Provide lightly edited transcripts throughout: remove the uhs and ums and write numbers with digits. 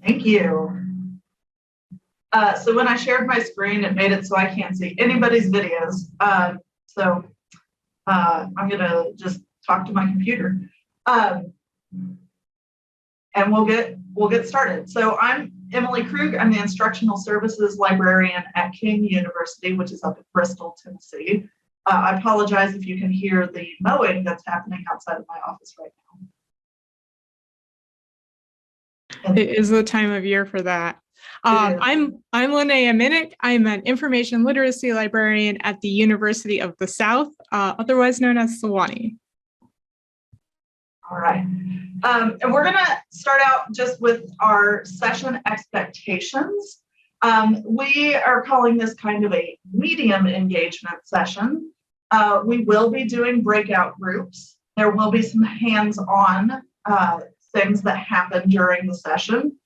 Thank you. So when I shared my screen, it made it so I can't see anybody's videos. So I'm gonna just talk to my computer, and we'll get started. So I'm Emily Krug. I'm the Instructional Services Librarian at King University, which is up in Bristol, Tennessee. I apologize if you can hear the mowing that's happening outside of my office right now. It is the time of year for that. I'm Linnea Minich. I'm an information literacy librarian at the University of the South, otherwise known as Sewanee. All right. And we're going to start out just with our session expectations. We are calling this kind of a medium engagement session. We will be doing breakout groups. There will be some hands-on things that happen during the session.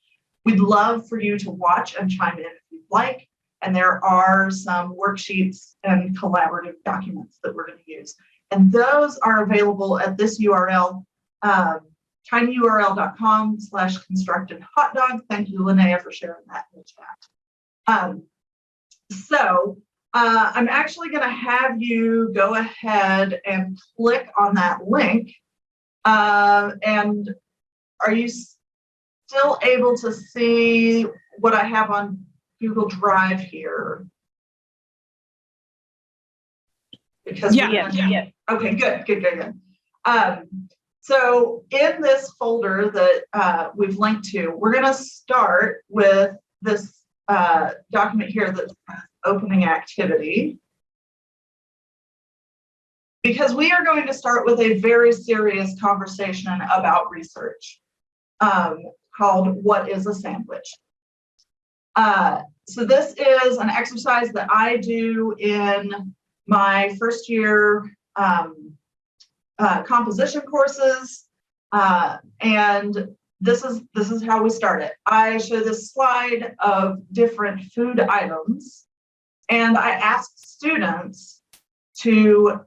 We'd love for you to watch and chime in if you'd like. And there are some worksheets and collaborative documents that we're going to use. And those are available at this URL, tinyurl.com/constructedhotdog. Thank you, Linnea, for sharing that in the chat. I'm actually going to have you go ahead and click on that link. And are you still able to see what I have on Google Drive here? Because yeah. Okay, good. So in this folder that we've linked to, we're going to start with this document here that's opening activity, because we are going to start with a very serious conversation about research called What is a Sandwich? So this is an exercise that I do in my first year composition courses, and this is how we start it. I show this slide of different food items, and I ask students to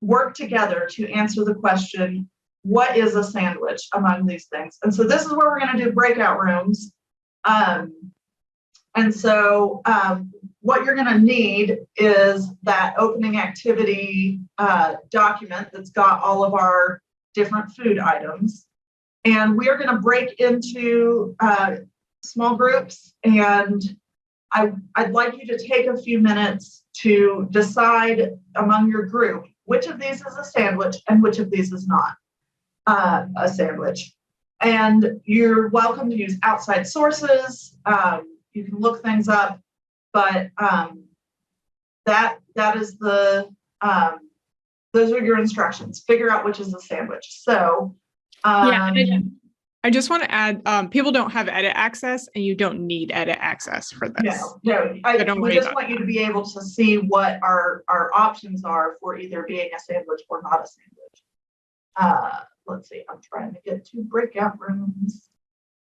work together to answer the question, what is a sandwich among these things? And so this is where we're going to do breakout rooms. What you're going to need is that opening activity document that's got all of our different food items. And we are going to break into small groups, and I'd like you to take a few minutes to decide among your group which of these is a sandwich and which of these is not a sandwich. And you're welcome to use outside sources. You can look things up, but that is the those are your instructions. Figure out which is a sandwich. So I just want to add, people don't have edit access, and you don't need edit access for this. No, we just want you to be able to see what our options are for either being a sandwich or not a sandwich. Let's see, I'm trying to get to breakout rooms.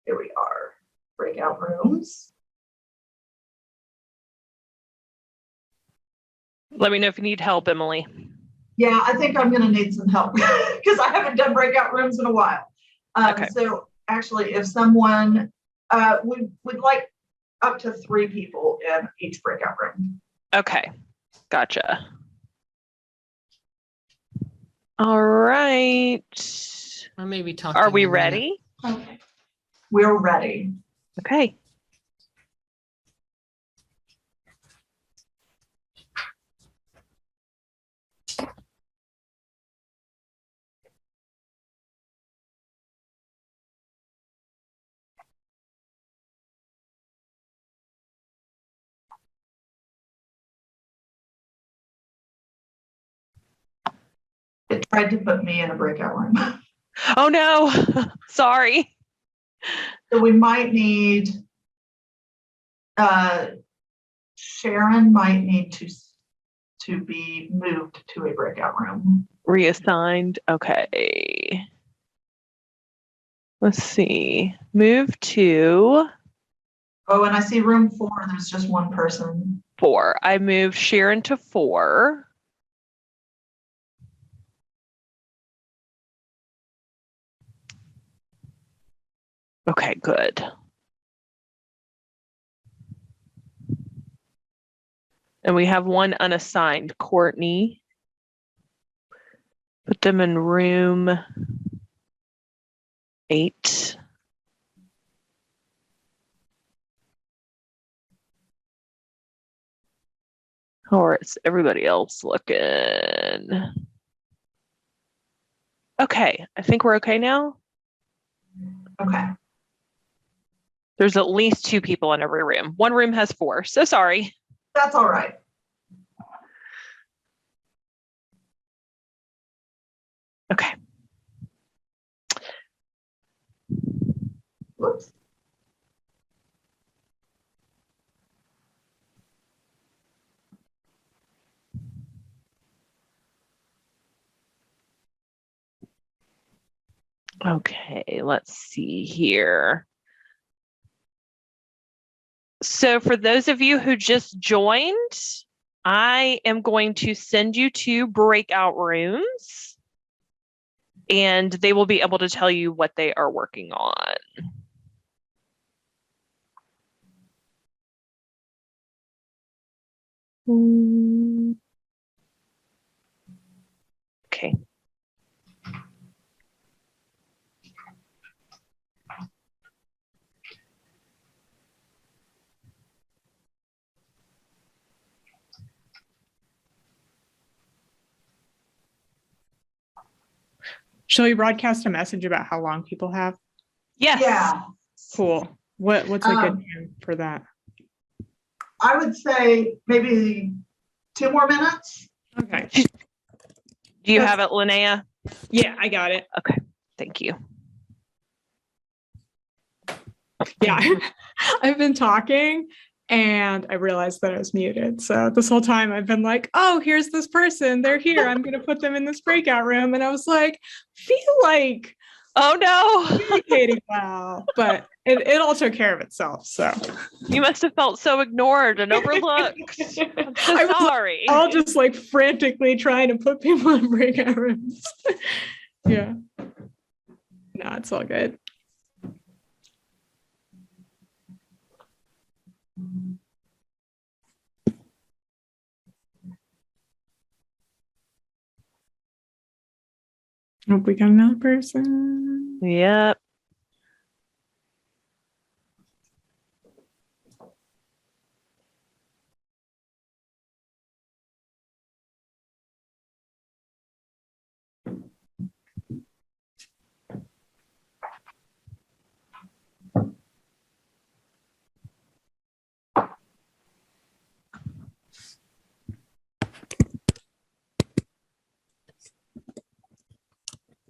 Here we are, breakout rooms. Let me know if you need help, Emily. Yeah, I think I'm going to need some help because I haven't done breakout rooms in a while. Okay. So actually, if someone, we'd like up to 3 people in each breakout room. Okay, gotcha. All right. I may be talking. Are we ready? Okay. We're ready. Okay. It tried to put me in a breakout room. Oh no, sorry. So we might need, Sharon might need to be moved to a breakout room. Reassigned, okay. Let's see, move to. Oh, and I see room 4, there's just one person. 4, I moved Sharon to 4. Okay, good. And we have one unassigned, Courtney. Put them in room 8. Or it's everybody else looking. Okay, I think we're okay now. Okay. There's at least 2 people in every room. One room has 4, so sorry. That's all right. Okay. Whoops. Okay, let's see here. So for those of you who just joined, I am going to send you to breakout rooms, and they will be able to tell you what they are working on. Okay. Shall we broadcast a message about how long people have? Yes. Yeah. Cool. What's a good time for that? I would say maybe 2 more minutes. Okay. Do you have it, Linnea? Yeah, I got it. Okay, thank you. Yeah, I've been talking and I realized that I was muted. So this whole time I've been like, oh, here's this person. They're here. I'm going to put them in this breakout room. And I was like, feel like, oh no, communicating well, but it all took care of itself. So you must have felt so ignored and overlooked. I'm so sorry. I'll just like frantically trying to put people in breakout rooms. Yeah. No, it's all good. Hope we got another person. Yep.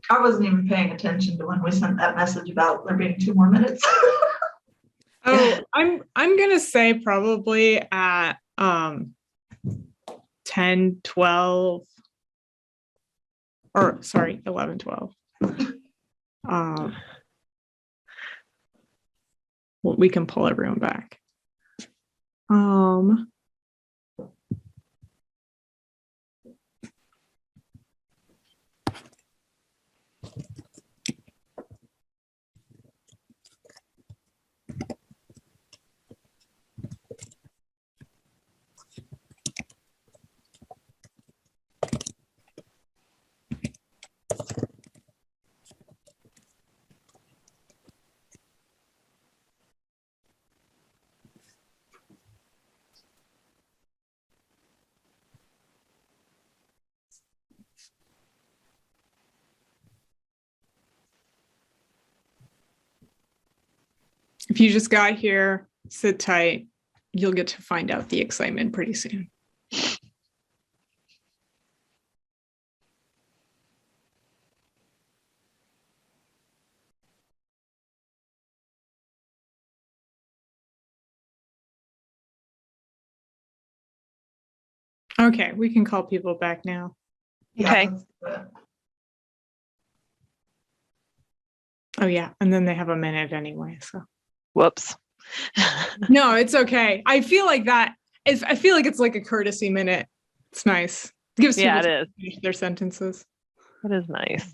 I wasn't even paying attention to when we sent that message about there being 2 more minutes. Oh, I'm gonna say probably at 10, 12, or sorry, 11, 12. Well, we can pull everyone back. If you just got here, sit tight. You'll get to find out the excitement pretty soon. Okay, we can call people back now. Yeah, Okay. let's do it. Oh yeah, and then they have a minute anyway, so. Whoops. No, it's okay. I feel like it's like a courtesy minute. It's nice. It gives people Yeah, time it to is. finish their sentences. That is nice.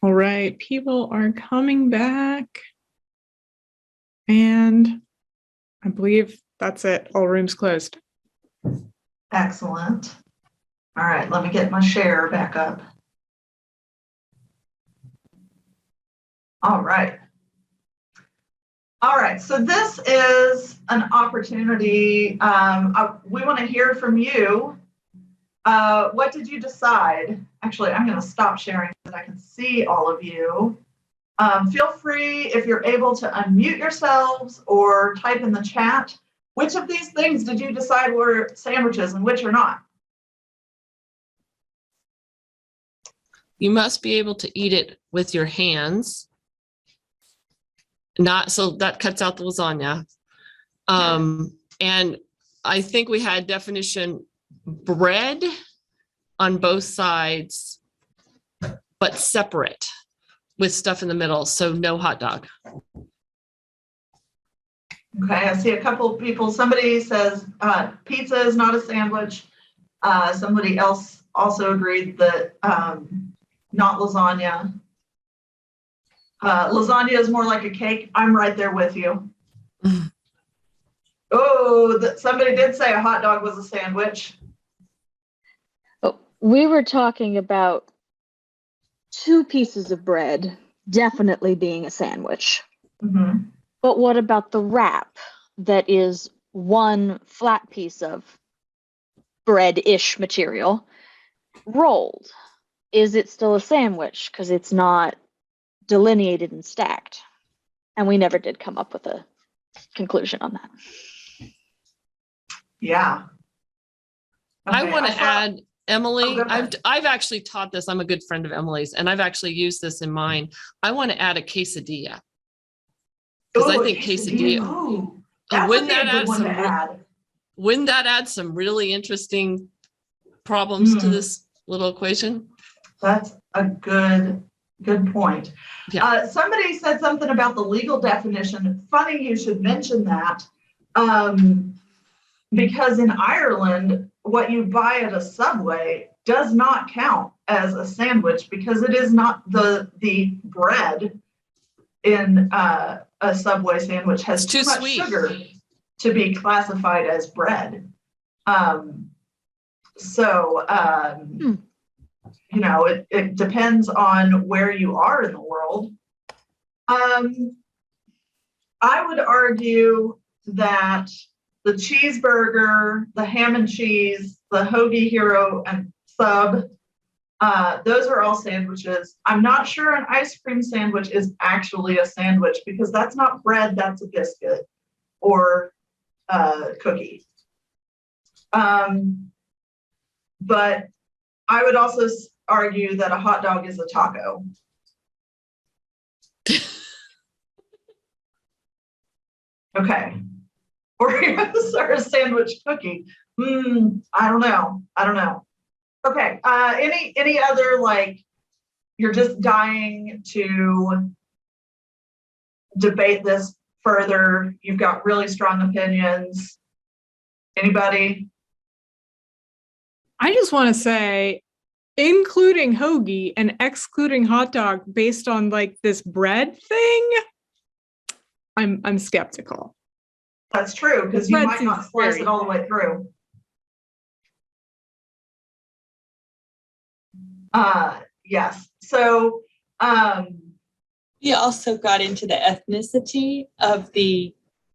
All right, people are coming back. And I believe that's it. All rooms closed. Excellent. All right, let me get my share back up. All right. All right, so this is an opportunity. We want to hear from you. What did you decide? Actually, I'm going to stop sharing so that I can see all of you. Feel free, if you're able, to unmute yourselves or type in the chat. Which of these things did you decide were sandwiches and which are not? You must be able to eat it with your hands. Not so that cuts out the lasagna. And I think we had definition bread on both sides, but separate with stuff in the middle. So no hot dog. Okay, I see a couple of people. Somebody says pizza is not a sandwich. Somebody else also agreed that not lasagna. Lasagna is more like a cake. I'm right there with you. Oh, somebody did say a hot dog was a sandwich. Oh, we were talking about 2 pieces of bread definitely being a sandwich. Mm-hmm. But what about the wrap that is 1 flat piece of bread-ish material rolled? Is it still a sandwich because it's not delineated and stacked? And we never did come up with a conclusion on that. Yeah. Okay, I want to add, Emily, go ahead. I've actually taught this. I'm a good friend of Emily's, and I've actually used this in mine. I want to add a quesadilla. Because I think quesadilla, Ooh, that's wouldn't a that good add one some, to add. wouldn't that add some really interesting problems to this little equation? That's a good point. Yeah. Somebody said something about the legal definition. Funny you should mention that, because in Ireland, what you buy at a Subway does not count as a sandwich because it is not the bread in a Subway sandwich has too much sugar to be classified as bread. You know, it depends on where you are in the world. I would argue that the cheeseburger, the ham and cheese, the hoagie hero and sub, those are all sandwiches. I'm not sure an ice cream sandwich is actually a sandwich because that's not bread, that's a biscuit or cookie. But I would also argue that a hot dog is a taco. Okay. Or a sandwich cookie. I don't know. Okay. Any other, like, you're just dying to debate this further? You've got really strong opinions. Anybody? I just want to say, including hoagie and excluding hot dog based on like this bread thing, I'm skeptical. That's true, because you might not slice it all the way through. Yes. So we also got into the ethnicity of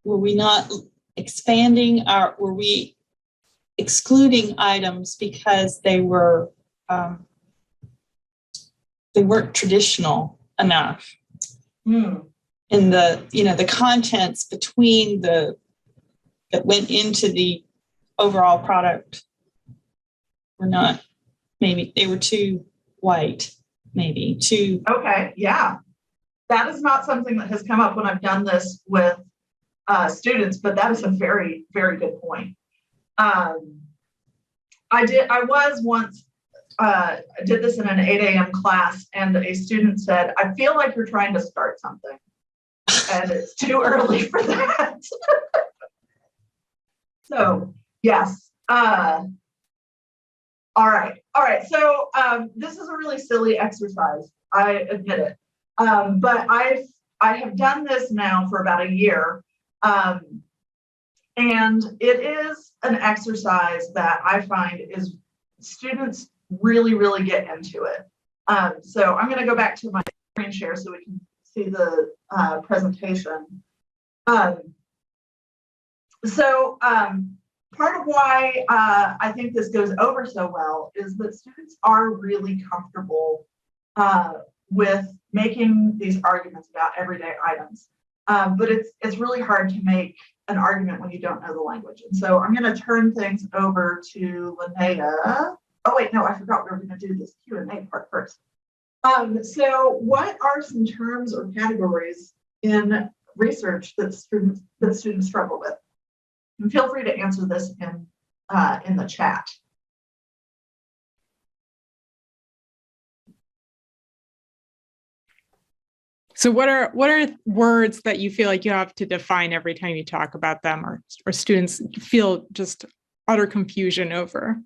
were we not expanding were we excluding items because they weren't traditional enough in the contents between that went into the overall product were not, maybe they were too white, maybe too. Okay, yeah. That is not something that has come up when I've done this with students, but that is a very, very good point. I did this in an 8 a.m. class, and a student said, I feel like you're trying to start something, and it's too early for that. So, yes. All right. So this is a really silly exercise. I admit it. But I have done this now for about a year. And it is an exercise that I find is students really, really get into it. So I'm going to go back to my screen share so we can see the presentation. Part of why I think this goes over so well is that students are really comfortable with making these arguments about everyday items. But it's really hard to make an argument when you don't know the language. And so I'm going to turn things over to Linnea. Oh, wait, no, I forgot we were going to do this Q&A part first. So what are some terms or categories in research that students struggle with? And feel free to answer this in the chat. So what are words that you feel like you have to define every time you talk about them, or students feel just utter confusion over?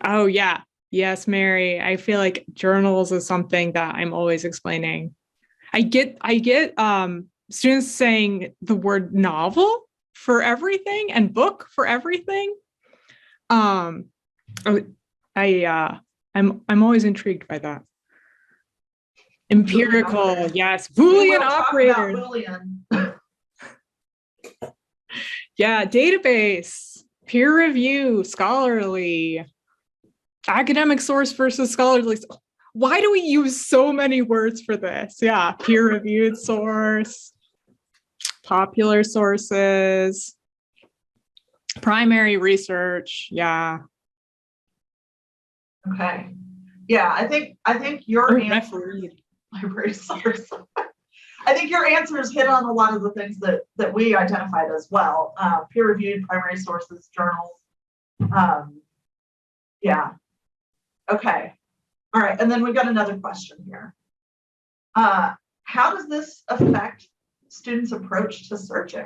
Oh yeah. Yes, Mary. I feel like journals is something that I'm always explaining. I get students saying the word novel for everything and book for everything. I'm always intrigued by that. Empirical, yes. Boolean operators. Boolean. Yeah, database, peer review, scholarly, academic source versus scholarly. Why do we use so many words for this? Yeah, peer-reviewed source, popular sources, primary research. Yeah. Okay. Yeah, I think your answer, library source. I think your answers hit on a lot of the things that we identified as well. Peer-reviewed, primary sources, journals. Yeah. Okay. All right. And then we've got another question here. How does this affect students' approach to searching?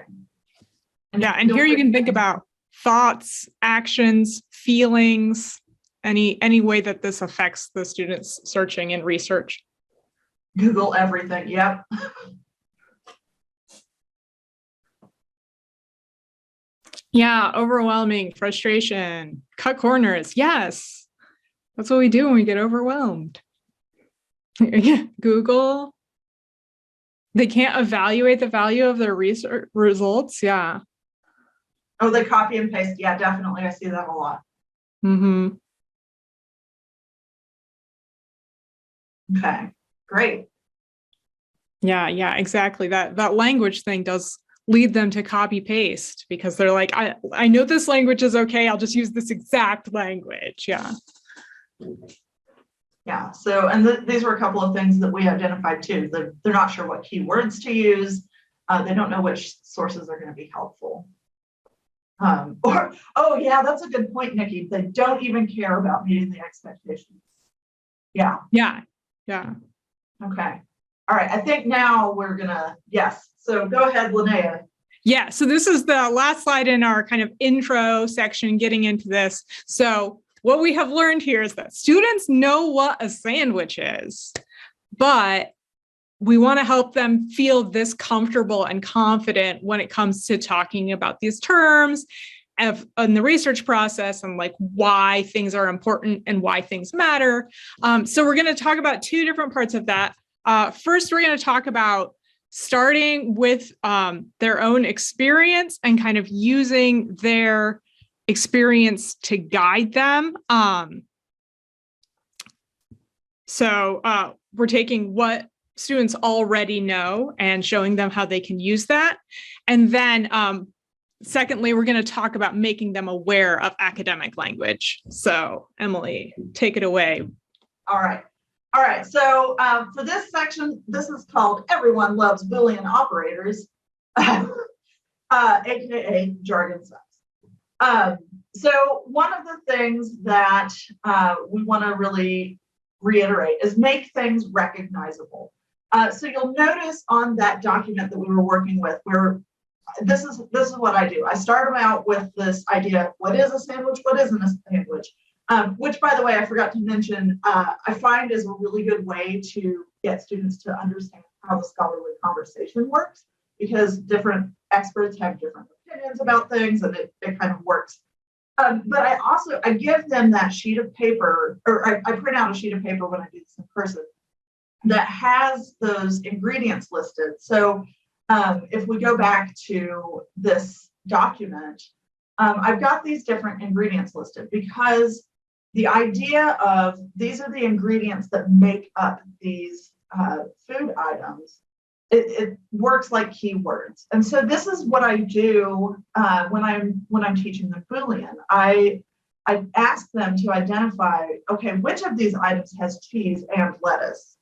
And here you can think about thoughts, actions, feelings, any way that this affects the students' searching and research. Google everything. Yep. Yeah, overwhelming, frustration, cut corners. Yes, that's what we do when we get overwhelmed. Google. They can't evaluate the value of their research results. Yeah. Oh, they copy and paste. Yeah, definitely. I see that a lot. Mm-hmm. Okay, great. Yeah, exactly. That language thing does lead them to copy paste because they're like, I know this language is okay. I'll just use this exact language. Yeah. Yeah. So, and these were a couple of things that we identified too. They're not sure what keywords to use. They don't know which sources are going to be helpful. Oh yeah, that's a good point, Nikki. They don't even care about meeting the expectations. Yeah. Okay. All right. I think now we're gonna, yes. So go ahead, Linnea. Yeah. So this is the last slide in our kind of intro section, getting into this. So what we have learned here is that students know what a sandwich is, but we want to help them feel this comfortable and confident when it comes to talking about these terms in the research process and like why things are important and why things matter. So we're going to talk about two different parts of that. First, we're going to talk about starting with their own experience and kind of using their experience to guide them. So we're taking what students already know and showing them how they can use that. And then secondly, we're going to talk about making them aware of academic language. So Emily, take it away. All right. So for this section, this is called Everyone Loves Boolean Operators, aka jargon stuff. So one of the things that we want to really reiterate is make things recognizable. So you'll notice on that document that we were working with, where this is what I do. I start them out with this idea: what is a sandwich? What isn't a sandwich? which, by the way, I forgot to mention, I find is a really good way to get students to understand how the scholarly conversation works, because different experts have different opinions about things, and it kind of works. But I give them that sheet of paper, or I print out a sheet of paper when I do this in person that has those ingredients listed. So if we go back to this document, I've got these different ingredients listed because the idea of these are the ingredients that make up these food items, it works like keywords. And so this is what I do when I'm teaching them Boolean. I ask them to identify, okay, which of these items has cheese and lettuce?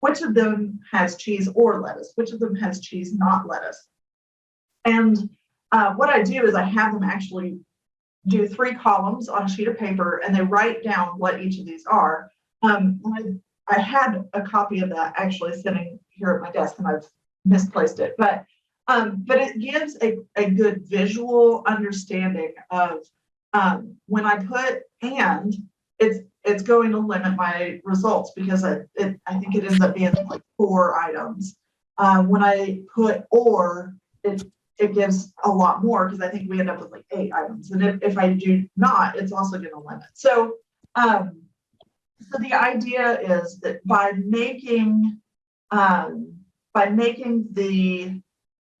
Which of them has cheese or lettuce? Which of them has cheese, not lettuce? And what I do is I have them actually do 3 columns on a sheet of paper, and they write down what each of these are. I had a copy of that actually sitting here at my desk, and I've misplaced it. But it gives a good visual understanding of when I put "and," it's going to limit my results because I think it ends up being like 4 items. When I put "or," it gives a lot more because I think we end up with like 8 items. And if I do not, it's also going to limit. So the idea is that by making the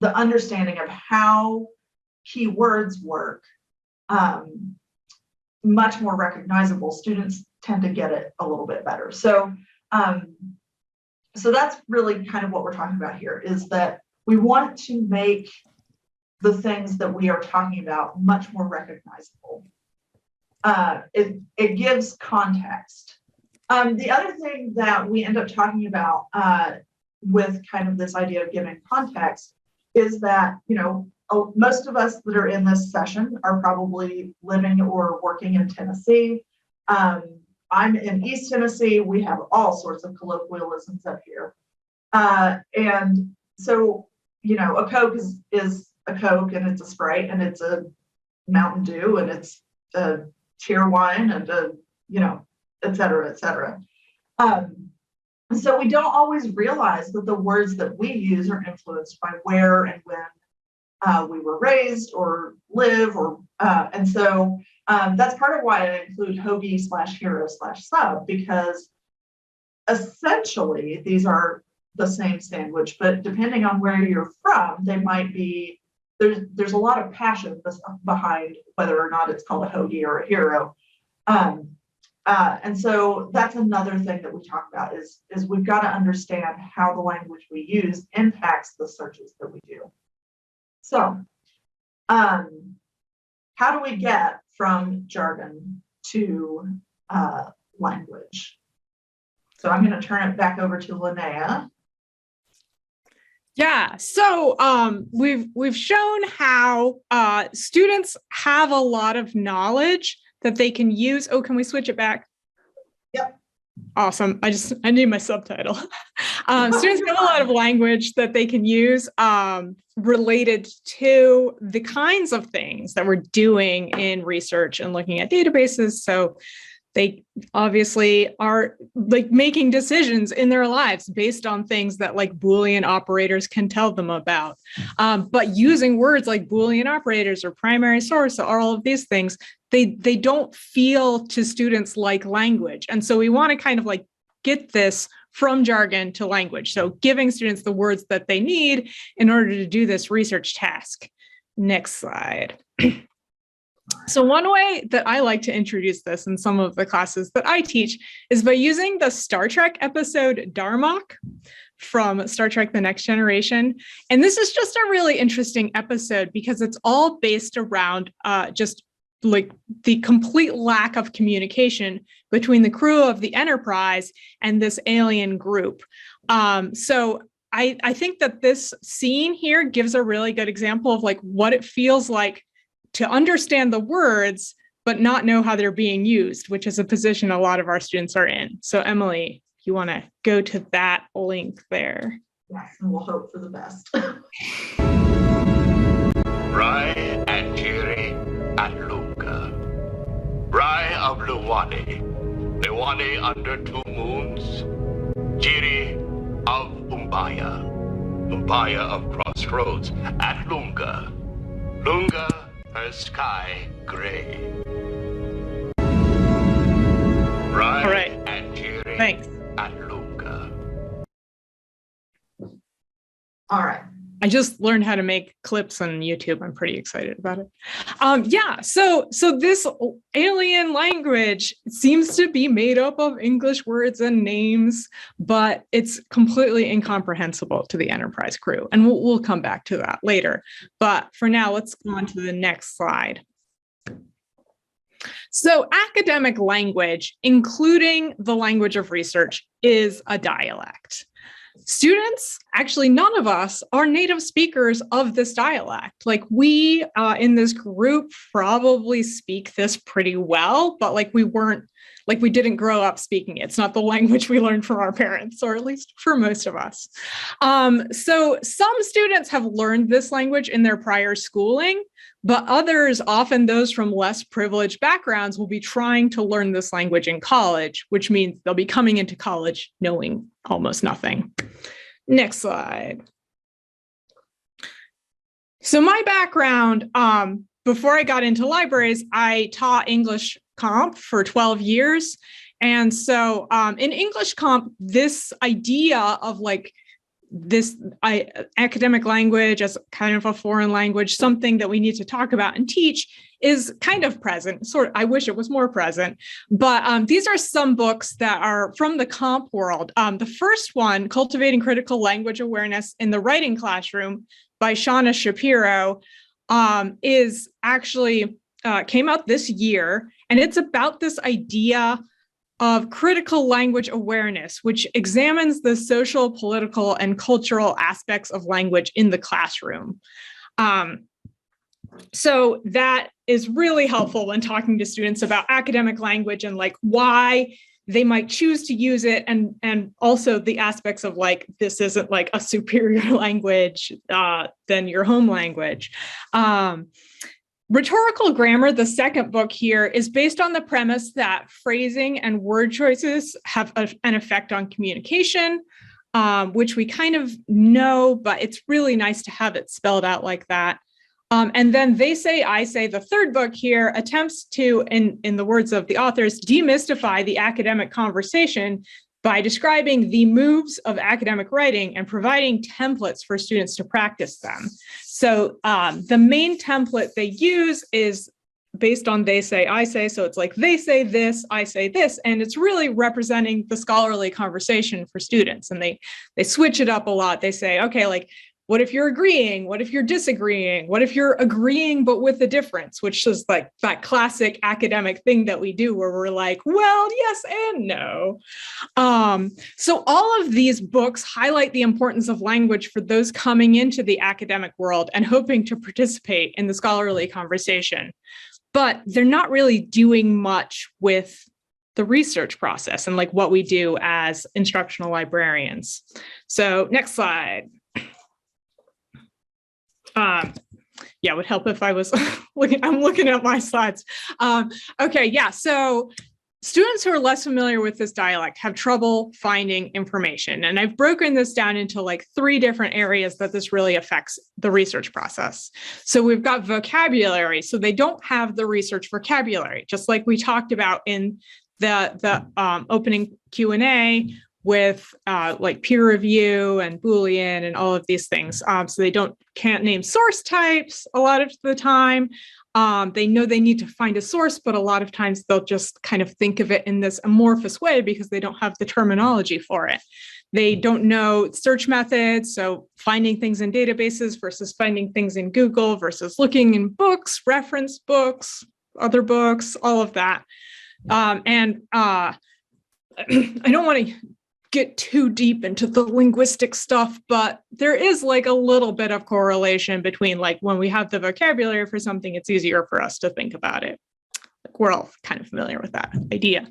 understanding of how keywords work much more recognizable, students tend to get it a little bit better. So that's really kind of what we're talking about here, is that we want to make the things that we are talking about much more recognizable. It gives context. The other thing that we end up talking about with kind of this idea of giving context is that, most of us that are in this session are probably living or working in Tennessee. I'm in East Tennessee. We have all sorts of colloquialisms up here. And so, a Coke is a Coke, and it's a Sprite, and it's a Mountain Dew, and it's a cheer wine, and et cetera, et cetera. So we don't always realize that the words that we use are influenced by where and when we were raised or live, and so that's part of why I include hoagie / hero / sub, because essentially these are the same sandwich, but depending on where you're from, they might be, there's a lot of passion behind whether or not it's called a hoagie or a hero. And so that's another thing that we talk about is we've got to understand how the language we use impacts the searches that we do. So how do we get from jargon to language? So I'm going to turn it back over to Linnea. Yeah, so we've shown how students have a lot of knowledge that they can use. Oh, can we switch it back? Yep. Awesome. I need my subtitle. Students have a lot of language that they can use related to the kinds of things that we're doing in research and looking at databases. So they obviously are like making decisions in their lives based on things that like Boolean operators can tell them about. But using words like Boolean operators or primary source or all of these things, they don't feel to students like language. And so we want to kind of like get this from jargon to language. So giving students the words that they need in order to do this research task. Next slide. So one way that I like to introduce this in some of the classes that I teach is by using the Star Trek episode Darmok from Star Trek: The Next Generation. And this is just a really interesting episode because it's all based around just like the complete lack of communication between the crew of the Enterprise and this alien group. So I think that this scene here gives a really good example of like what it feels like to understand the words, but not know how they're being used, which is a position a lot of our students are in. So Emily, if you want to go to that link there. Yes, and we'll hope for the best. Brian and Jerry and Luca. Rai of Luwani, Luwani under 2 moons. Jiri of Umbaya, Umbaya of Crossroads, at Lunga. Lunga, her sky gray. Rai All right. and Jiri Thanks. at Lunga. All right. I just learned how to make clips on YouTube. I'm pretty excited about it. Yeah, so this alien language seems to be made up of English words and names, but it's completely incomprehensible to the Enterprise crew. And we'll come back to that later. But for now, let's go on to the next slide. So academic language, including the language of research, is a dialect. Students, actually, none of us are native speakers of this dialect. Like we in this group probably speak this pretty well, but like we didn't grow up speaking it. It's not the language we learned from our parents, or at least for most of us. So some students have learned this language in their prior schooling, but others, often those from less privileged backgrounds, will be trying to learn this language in college, which means they'll be coming into college knowing almost nothing. Next slide. So my background, before I got into libraries, I taught English Comp for 12 years. And so in English Comp, this idea of like this academic language as kind of a foreign language, something that we need to talk about and teach, is kind of present. I wish it was more present, but these are some books that are from the comp world. The first one, Cultivating Critical Language Awareness in the Writing Classroom by Shauna Shapiro, is actually came out this year, and it's about this idea of critical language awareness, which examines the social, political, and cultural aspects of language in the classroom. So that is really helpful when talking to students about academic language and like why they might choose to use it, and also the aspects of like, this isn't like a superior language than your home language. Rhetorical Grammar, the second book here, is based on the premise that phrasing and word choices have an effect on communication, which we kind of know, but it's really nice to have it spelled out like that. And then They Say, I Say, the third book here, attempts to, in the words of the authors, demystify the academic conversation by describing the moves of academic writing and providing templates for students to practice them. So the main template they use is based on They Say, I Say. So it's like, they say this, I say this, and it's really representing the scholarly conversation for students. And they switch it up a lot. They say, okay, like, what if you're agreeing? What if you're disagreeing? What if you're agreeing but with a difference, which is like that classic academic thing that we do where we're like, well, yes and no. So all of these books highlight the importance of language for those coming into the academic world and hoping to participate in the scholarly conversation. But they're not really doing much with the research process and like what we do as instructional librarians. So next slide. Yeah, it would help if I was I'm looking at my slides. Okay, yeah, so students who are less familiar with this dialect have trouble finding information. And I've broken this down into like 3 different areas that this really affects the research process. So we've got vocabulary. So they don't have the research vocabulary, just like we talked about in the opening Q&A with like peer review and Boolean and all of these things. So they can't name source types a lot of the time. They know they need to find a source, but a lot of times they'll just kind of think of it in this amorphous way because they don't have the terminology for it. They don't know search methods, so finding things in databases versus finding things in Google versus looking in books, reference books, other books, all of that. I don't want to get too deep into the linguistic stuff, but there is like a little bit of correlation between like when we have the vocabulary for something, it's easier for us to think about it. Like we're all kind of familiar with that idea.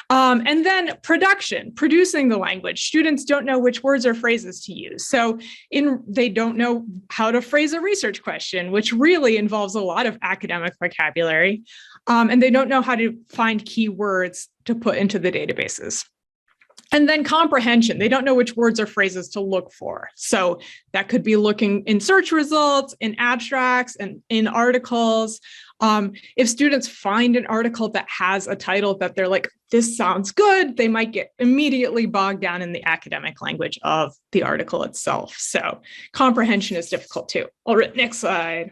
And then producing the language. Students don't know which words or phrases to use. So they don't know how to phrase a research question, which really involves a lot of academic vocabulary. And they don't know how to find keywords to put into the databases. And then comprehension. They don't know which words or phrases to look for. So that could be looking in search results, in abstracts, and in articles. If students find an article that has a title that they're like, this sounds good, they might get immediately bogged down in the academic language of the article itself. So comprehension is difficult too. All right, next slide.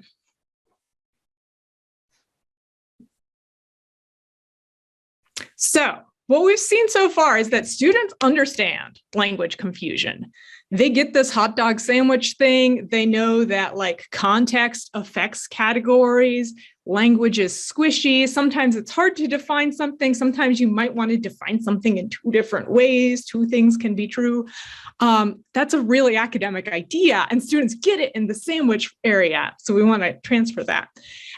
So what we've seen so far is that students understand language confusion. They get this hot dog sandwich thing. They know that like context affects categories. Language is squishy. Sometimes it's hard to define something. Sometimes you might want to define something in two different ways. Two things can be true. That's a really academic idea, and students get it in the sandwich area. So we want to transfer that.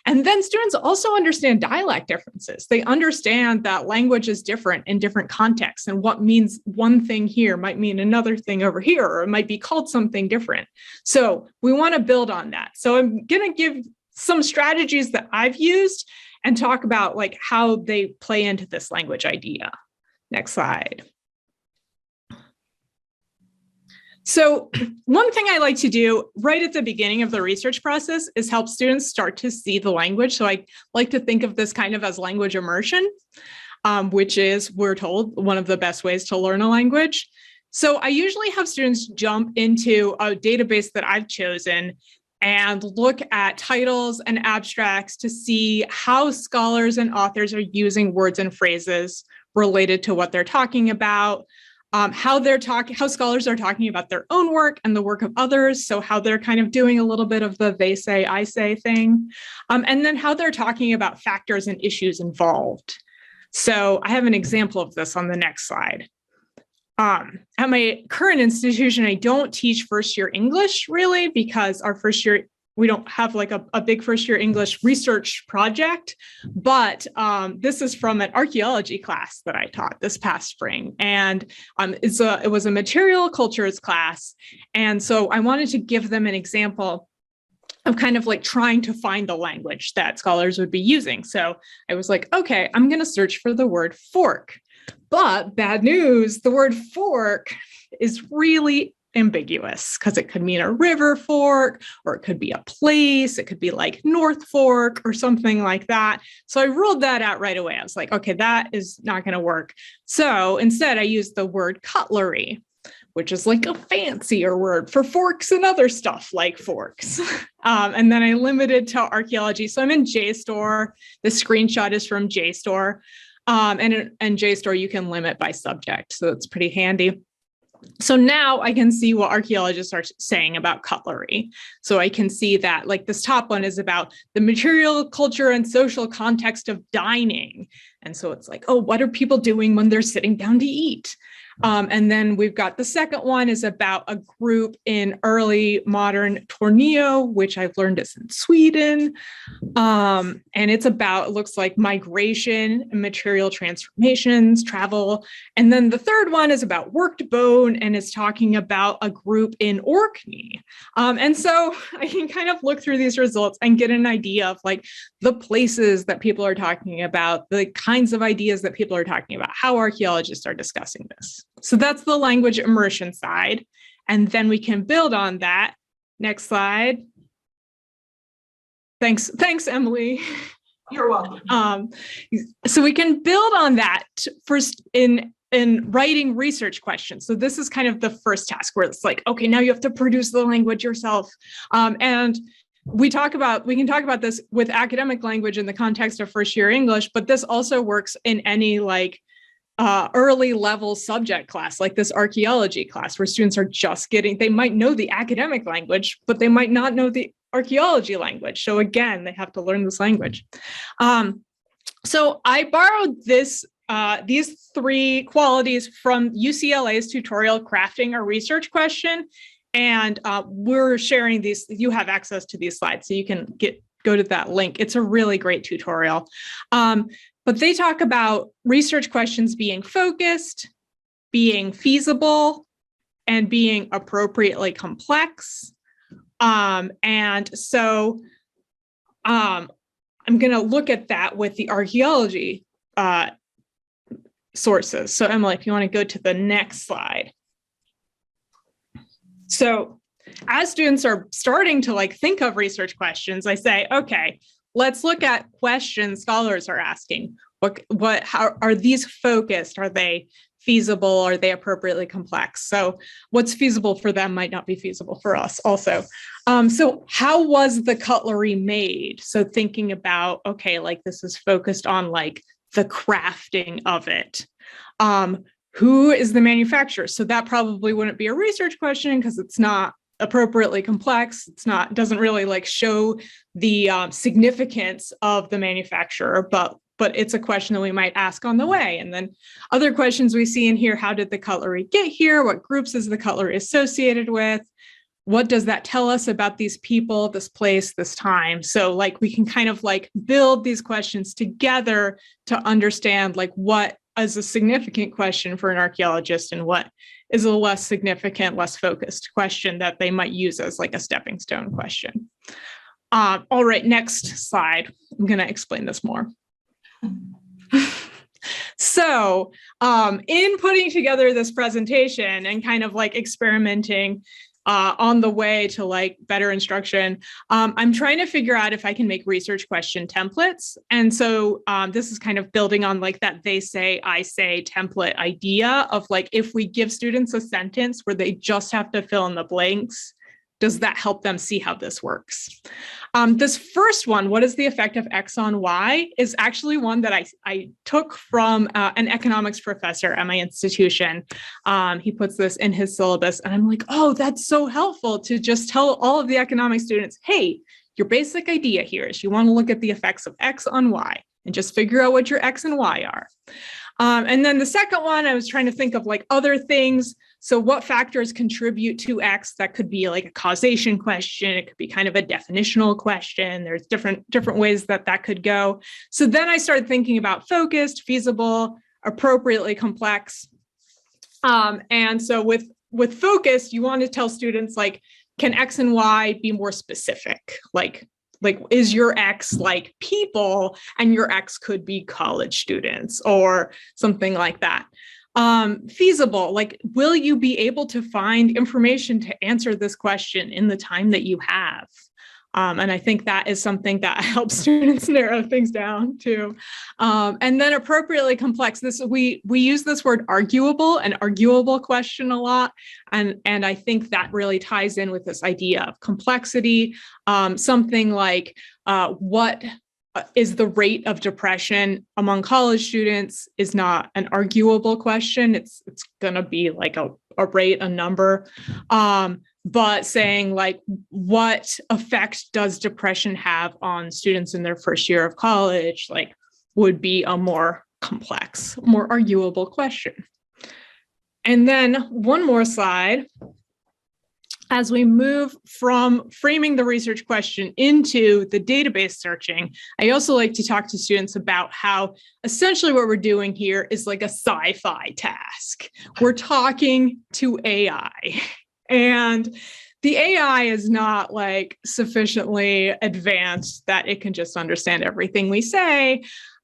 And then students also understand dialect differences. They understand that language is different in different contexts, and what means one thing here might mean another thing over here, or it might be called something different. So we want to build on that. So I'm going to give some strategies that I've used and talk about like how they play into this language idea. Next slide. So one thing I like to do right at the beginning of the research process is help students start to see the language. So I like to think of this kind of as language immersion, which is, we're told, one of the best ways to learn a language. So I usually have students jump into a database that I've chosen and look at titles and abstracts to see how scholars and authors are using words and phrases related to what they're talking about. How scholars are talking about their own work and the work of others. So how they're kind of doing a little bit of the they say, I say thing. And then how they're talking about factors and issues involved. So I have an example of this on the next slide. At my current institution, I don't teach first year English really, because our first year, we don't have like a big first year English research project, but this is from an archaeology class that I taught this past spring. And it was a material cultures class. And so I wanted to give them an example of kind of like trying to find the language that scholars would be using. So I was like, okay, I'm going to search for the word fork. But bad news, the word fork is really ambiguous because it could mean a river fork, or it could be a place. It could be like North Fork or something like that. So I ruled that out right away. I was like, okay, that is not going to work. So instead I used the word cutlery, which is like a fancier word for forks and other stuff like forks. And then I limited to archaeology. So I'm in JSTOR. The screenshot is from JSTOR. And in JSTOR, you can limit by subject. So it's pretty handy. So now I can see what archaeologists are saying about cutlery. So I can see that like this top one is about the material, culture, and social context of dining. And so it's like, oh, what are people doing when they're sitting down to eat? And then we've got the second one is about a group in early modern Torneo, which I've learned is in Sweden. And it's about, it looks like migration and material transformations, travel. And then the third one is about worked bone and is talking about a group in Orkney. And so I can kind of look through these results and get an idea of like the places that people are talking about, the kinds of ideas that people are talking about, how archaeologists are discussing this. So that's the language immersion side. And then we can build on that. Next slide. Thanks, Emily. You're welcome. So we can build on that first in writing research questions. So this is kind of the first task where it's like, okay, now you have to produce the language yourself. And we can talk about this with academic language in the context of first year English, but this also works in any like early level subject class, like this archaeology class, where students are just they might know the academic language, but they might not know the archaeology language. So again, they have to learn this language. So I borrowed these three qualities from UCLA's tutorial, Crafting a Research Question. And we're sharing these, you have access to these slides, so you can go to that link. It's a really great tutorial. but they talk about research questions being focused, being feasible, and being appropriately complex. And so I'm going to look at that with the archaeology sources. So Emily, if you want to go to the next slide. So as students are starting to like think of research questions, I say, okay, let's look at questions scholars are asking. How are these focused? Are they feasible? Are they appropriately complex? So what's feasible for them might not be feasible for us also. So how was the cutlery made? So thinking about, okay, like this is focused on like the crafting of it. Who is the manufacturer? So that probably wouldn't be a research question because it's not appropriately complex. It doesn't really like show the significance of the manufacturer, but it's a question that we might ask on the way. And then other questions we see in here, how did the cutlery get here? What groups is the cutlery associated with? What does that tell us about these people, this place, this time? So like we can kind of like build these questions together to understand like what is a significant question for an archaeologist and what is a less significant, less focused question that they might use as like a stepping stone question. All right, next slide. I'm going to explain this more. So in putting together this presentation and kind of like experimenting on the way to like better instruction, I'm trying to figure out if I can make research question templates. And so this is kind of building on like that they say, I say template idea of like, if we give students a sentence where they just have to fill in the blanks, does that help them see how this works? This first one, what is the effect of X on Y, is actually one that I took from an economics professor at my institution. He puts this in his syllabus and I'm like, oh, that's so helpful to just tell all of the economics students, hey, your basic idea here is you want to look at the effects of X on Y and just figure out what your X and Y are. And then the second one, I was trying to think of like other things. So what factors contribute to X? That could be like a causation question. It could be kind of a definitional question. There's different ways that could go. So then I started thinking about focused, feasible, appropriately complex. And so with focused, you want to tell students like, can X and Y be more specific? Like is your X like people and your X could be college students or something like that. Feasible, like, will you be able to find information to answer this question in the time that you have? And I think that is something that helps students narrow things down too. And then appropriately complex, we use this word arguable, an arguable question a lot. And I think that really ties in with this idea of complexity. Something like what is the rate of depression among college students is not an arguable question. It's gonna be like a rate, a number. But saying like, what effect does depression have on students in their first year of college, like would be a more complex, more arguable question. And then one more slide. As we move from framing the research question into the database searching, I also like to talk to students about how essentially what we're doing here is like a sci-fi task. We're talking to AI. And the AI is not like sufficiently advanced that it can just understand everything we say.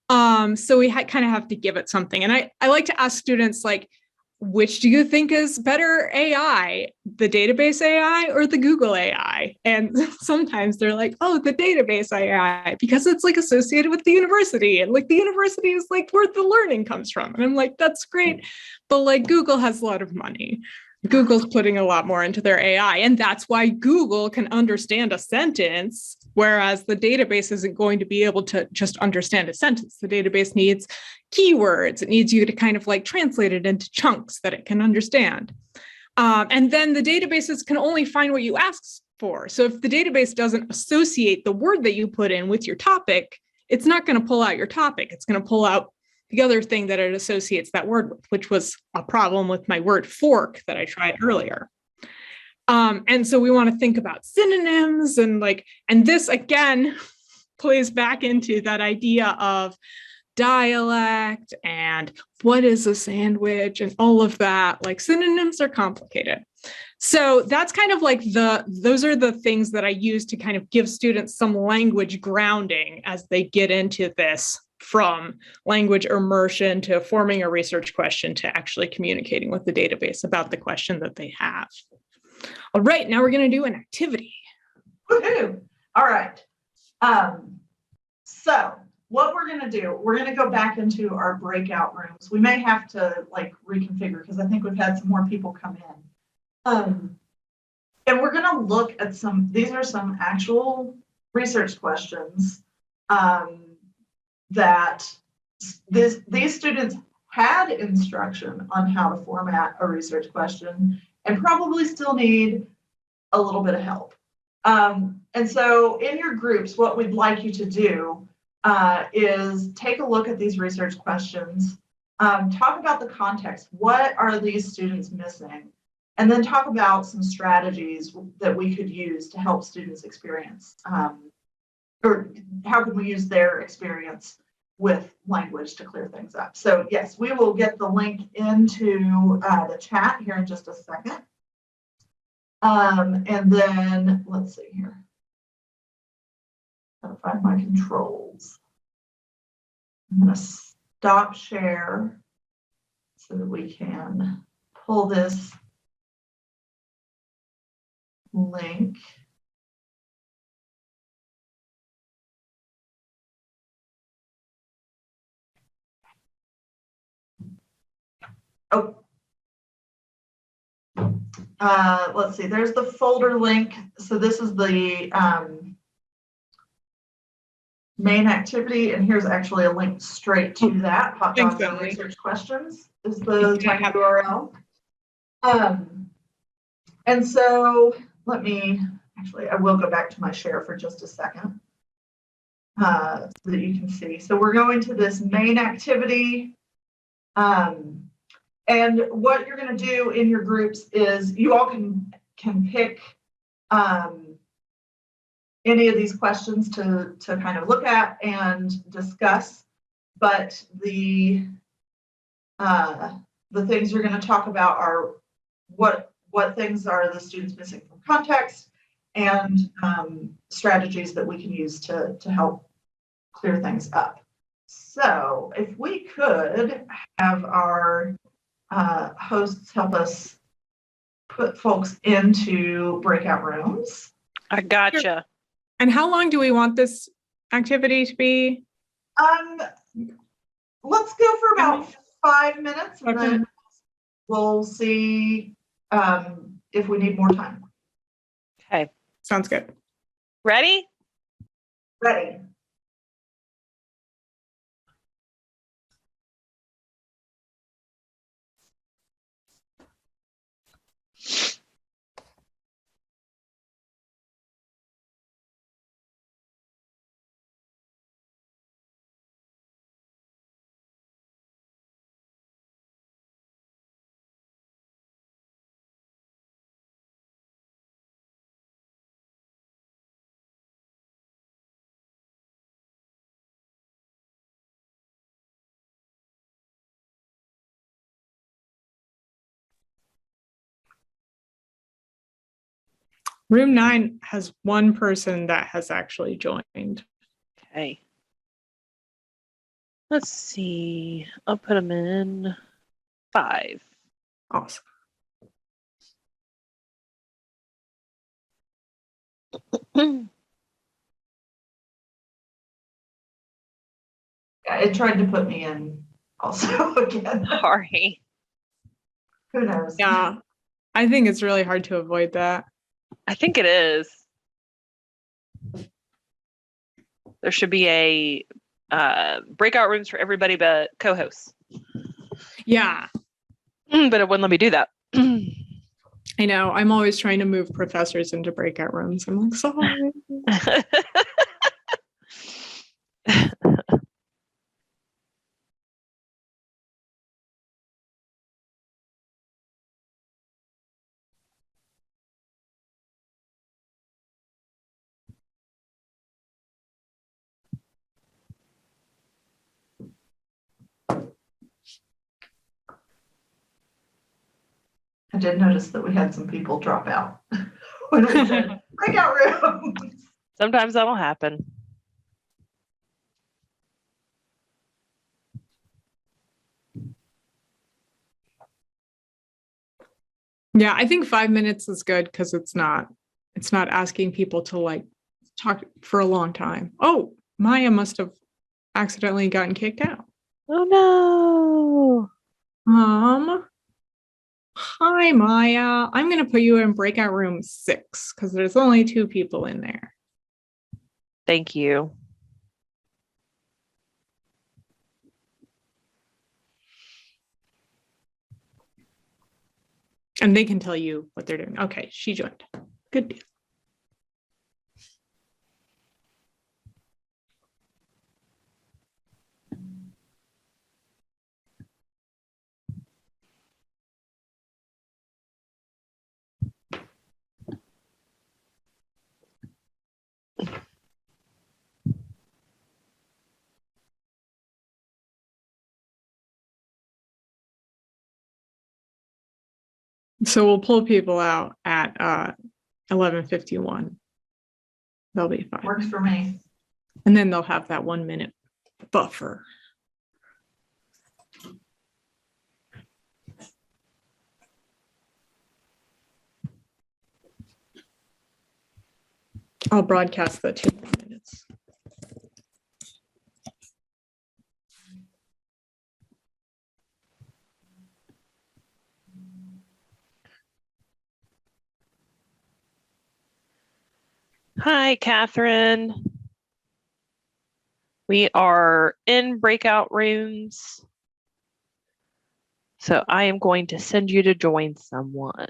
So we kind of have to give it something. And I like to ask students like, which do you think is better AI, the database AI or the Google AI? And sometimes they're like, oh, the database AI, because it's like associated with the university. And like the university is like where the learning comes from. And I'm like, that's great. But like Google has a lot of money. Google's putting a lot more into their AI. And that's why Google can understand a sentence, whereas the database isn't going to be able to just understand a sentence. The database needs keywords. It needs you to kind of like translate it into chunks that it can understand. And then the databases can only find what you ask for. So if the database doesn't associate the word that you put in with your topic, it's not going to pull out your topic. It's going to pull out the other thing that it associates that word with, which was a problem with my word fork that I tried earlier. And so we want to think about synonyms and this again plays back into that idea of dialect and what is a sandwich and all of that. Like synonyms are complicated. So that's kind of like those are the things that I use to kind of give students some language grounding as they get into this, from language immersion to forming a research question to actually communicating with the database about the question that they have. All right, now we're going to do an activity. Woohoo! All right. So what we're going to do, we're going to go back into our breakout rooms. We may have to like reconfigure because I think we've had some more people come in. And we're going to look at these are some actual research questions that these students had instruction on how to format a research question and probably still need a little bit of help. And so in your groups, what we'd like you to do is take a look at these research questions, talk about the context. What are these students missing? And then talk about some strategies that we could use to help students experience, or how can we use their experience with language to clear things up. So yes, we will get the link into the chat here in just a second. And then let's see here. Gotta find my controls. I'm gonna stop share so that we can pull this link. Oh, let's see, there's the folder link. So this is the main activity, and here's actually a link straight to that. Hot dogs and research questions is the URL. And so let me, actually, I will go back to my share for just a second so that you can see. So we're going to this main activity. And what you're going to do in your groups is you all can pick any of these questions to kind of look at and discuss. But the things you're going to talk about are what things are the students missing from context, and strategies that we can use to help clear things up. So if we could have our hosts help us put folks into breakout rooms. I gotcha. And how long do we want this activity to be? Let's go for about 5 minutes, and then we'll see if we need more time. Okay. Sounds good. Ready? Ready. Room 9 has one person that has actually joined. Okay. Let's see. I'll put them in 5. Awesome. It tried to put me in also again. Sorry. Who knows? Yeah, I think it's really hard to avoid that. I think it is. There should be a breakout rooms for everybody but co-hosts. Yeah. But it wouldn't let me do that. I know. I'm always trying to move professors into breakout rooms. I'm like, sorry. I did notice that we had some people drop out when we said breakout rooms. Sometimes that'll happen. Yeah, I think 5 minutes is good because it's not asking people to like talk for a long time. Oh, Maya must have accidentally gotten kicked out. Oh no. Hi Maya. I'm gonna put you in breakout room 6 because there's only 2 people in there. Thank you. And they can tell you what they're doing. Okay, she joined. Good deal. So we'll pull people out at 11:51. They'll be fine. Works for me. And then they'll have that 1 minute buffer. I'll broadcast the 2 more minutes. Hi, Catherine. We are in breakout rooms. So I am going to send you to join someone.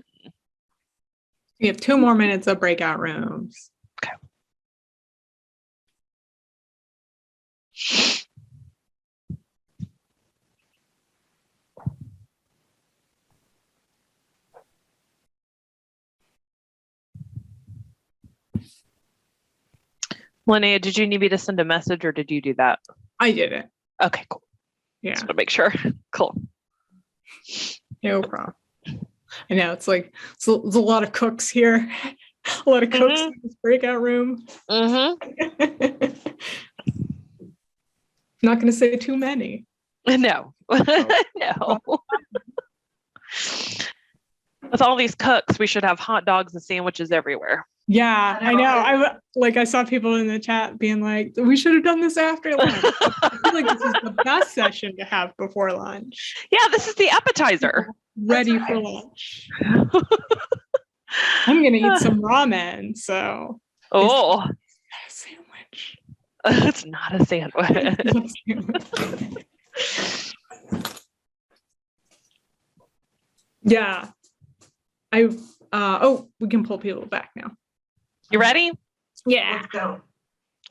We have 2 more minutes of breakout rooms. Okay. Linnea, did you need me to send a message or did you do that? I did it. Okay, cool. Yeah. Just want to make sure. Cool. No problem. I know it's like there's a lot of cooks here. A lot of cooks in this breakout room. Mm-hmm. Not going to say too many. No. No. With all these cooks, we should have hot dogs and sandwiches everywhere. Yeah, I know. I saw people in the chat being like, we should have done this after lunch. I feel like this is the best session to have before lunch. Yeah, this is the appetizer. Ready for lunch. I'm gonna eat some ramen, so Oh, it's not a sandwich. it's not a sandwich. Yeah. We can pull people back now. You ready? Yeah. Let's go.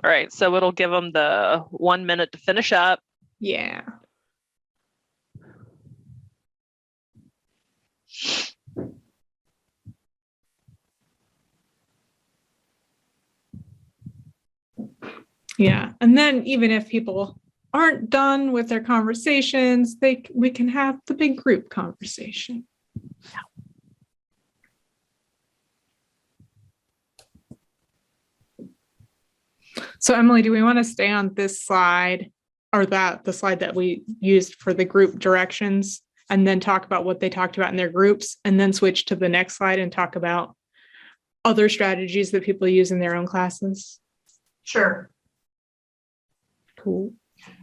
All right, so it'll give them the 1 minute to finish up. Yeah. Yeah, and then even if people aren't done with their conversations, we can have the big group conversation. So Emily, do we want to stay on this slide or the slide that we used for the group directions and then talk about what they talked about in their groups and then switch to the next slide and talk about other strategies that people use in their own classes? Sure. Cool.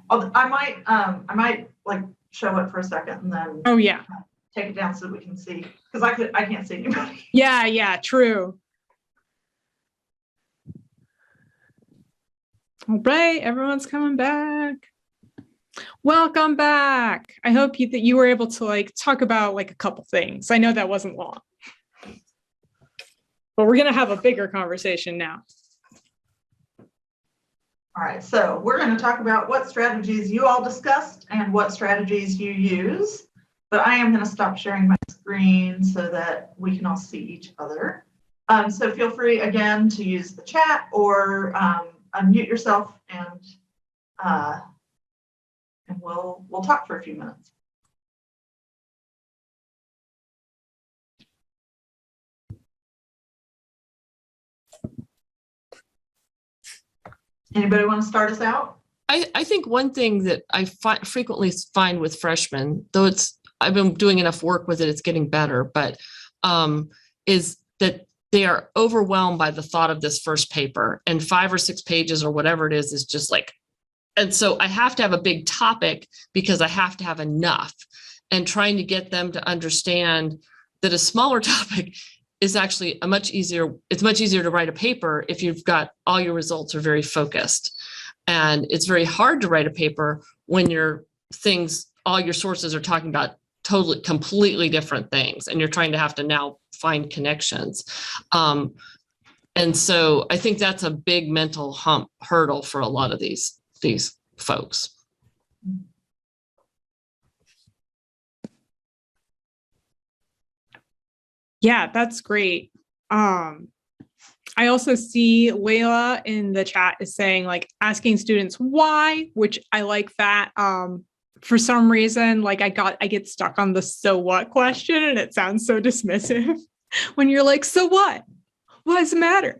I might like show it for a second and then Oh yeah. take it down so we can see, because I can't see anybody. Yeah, true. All right, everyone's coming back. Welcome back. I hope that you were able to like talk about like a couple things. I know that wasn't long, but we're gonna have a bigger conversation now. All right, so we're going to talk about what strategies you all discussed and what strategies you use, but I am going to stop sharing my screen so that we can all see each other. So feel free again to use the chat or unmute yourself and we'll talk for a few minutes. Anybody want to start us out? I think one thing that I frequently find with freshmen, though I've been doing enough work with it, it's getting better, but is that they are overwhelmed by the thought of this first paper, and 5 or 6 pages or whatever it is just like, and so I have to have a big topic because I have to have enough, and trying to get them to understand that a smaller topic is actually it's much easier to write a paper if you've got all your results are very focused. And it's very hard to write a paper when all your sources are talking about completely different things, and you're trying to have to now find connections. And so I think that's a big mental hurdle for a lot of these folks. Yeah, that's great. I also see Layla in the chat is saying like asking students why, which I like that. For some reason, like I get stuck on the so what question, and it sounds so dismissive when you're like, so what? Why does it matter?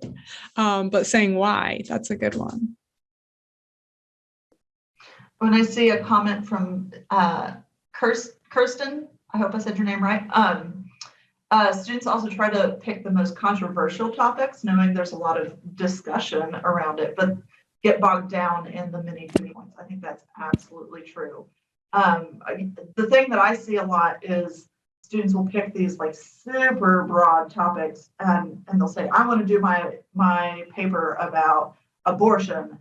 But saying why, that's a good one. When I see a comment from Kirsten, I hope I said your name right. Students also try to pick the most controversial topics, knowing there's a lot of discussion around it, but get bogged down in the many points. I think that's absolutely true. The thing that I see a lot is students will pick these like super broad topics, and they'll say, I want to do my paper about abortion.